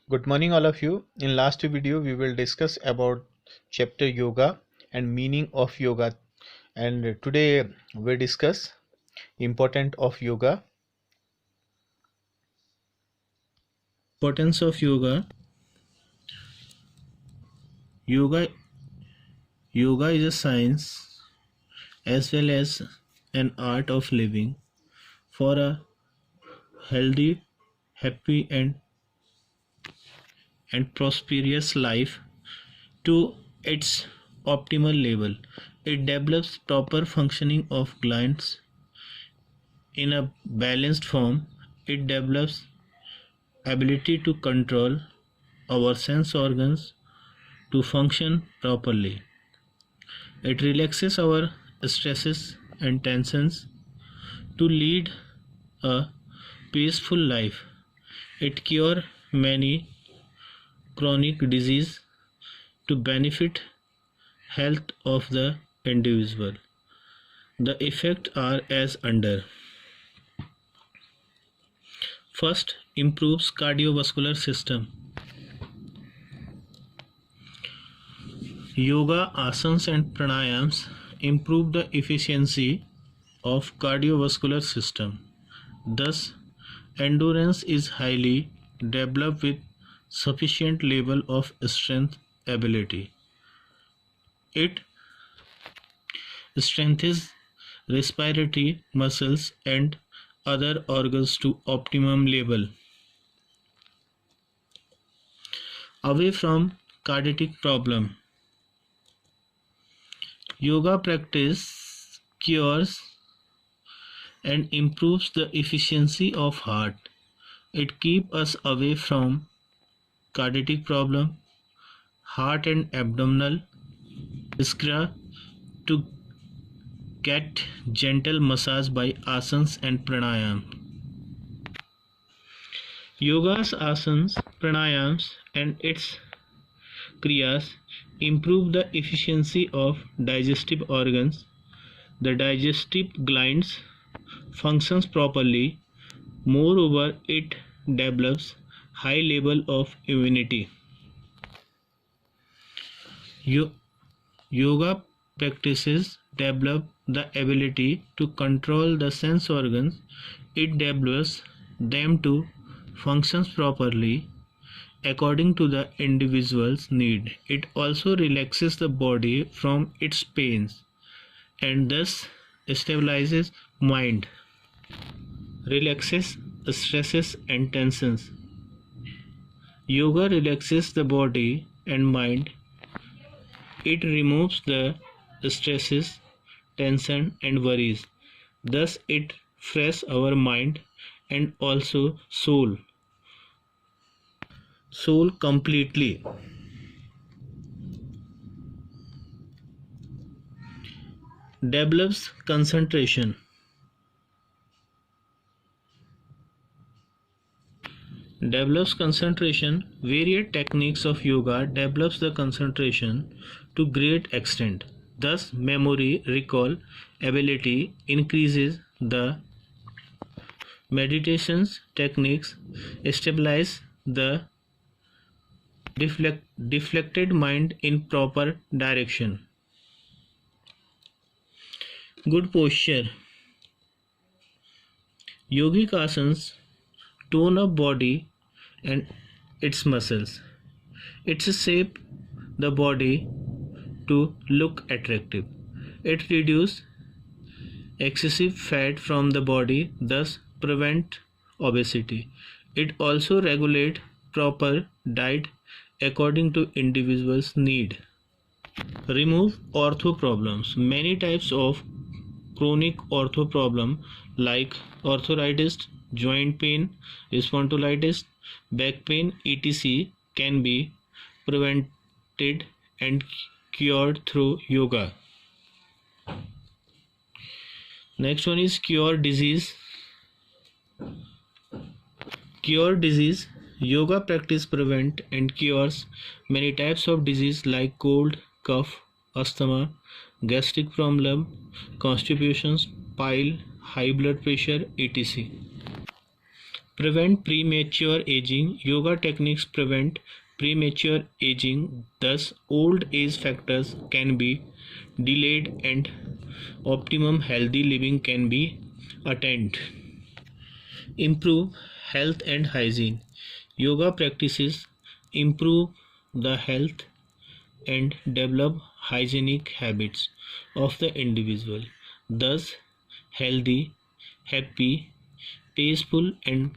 Good morning all of you. In last video we will discuss about chapter yoga and meaning of yoga, and today we discuss importance of yoga. Importance of yoga yoga is a science as well as an art of living for a healthy, happy and prosperous life to its optimal level. It develops proper functioning of glands in a balanced form. It develops ability to control our sense organs to function properly. It relaxes our stresses and tensions to lead a peaceful life. It cures many chronic diseases to benefit health of the individual. The effects are as under. First, improves cardiovascular system. Yoga, asanas and pranayams improve the efficiency of cardiovascular system. Thus, endurance is highly developed with sufficient level of strength ability. It strengthens respiratory muscles and other organs to optimum level. Away from cardiac problem. Yoga practice cures and improves the efficiency of heart. It keeps us away from cardiac problem, heart and abdominal iskra to get gentle massage by asanas and pranayam. Yoga's asanas, pranayams and its kriyas improve the efficiency of digestive organs. The digestive glands functions properly. Moreover, it develops high level of immunity. Yoga practices develop the ability to control the sense organs. It develops them to function properly according to the individual's need. It also relaxes the body from its pains and thus stabilizes mind, relaxes stresses and tensions. Yoga relaxes the body and mind. It removes the stresses, tension and worries. Thus it frees our mind and also soul completely. Develops concentration. Various techniques of yoga develops the concentration to great extent. Thus memory recall ability increases. The meditations techniques stabilize the deflected mind in proper direction. Good posture. Yogic asanas tone up body and its muscles. It shapes the body to look attractive. It reduces excessive fat from the body, thus prevent obesity. It also regulates proper diet according to individual's need. Remove ortho problems. Many types of chronic ortho problem like arthritis, joint pain, spondylitis, back pain, etc. can be prevented and cured through yoga. Next one is cure disease. Yoga practice prevent and cures many types of disease like cold, cough, asthma, gastric problem, constipations, pile, high blood pressure, etc. Prevent premature aging. Yoga techniques prevent premature aging, thus, old age factors can be delayed and optimum healthy living can be attained. Improve health and hygiene. Yoga practices improve the health and develop hygienic habits of the individual. Thus, healthy, happy, peaceful, and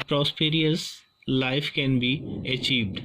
prosperous life can be achieved.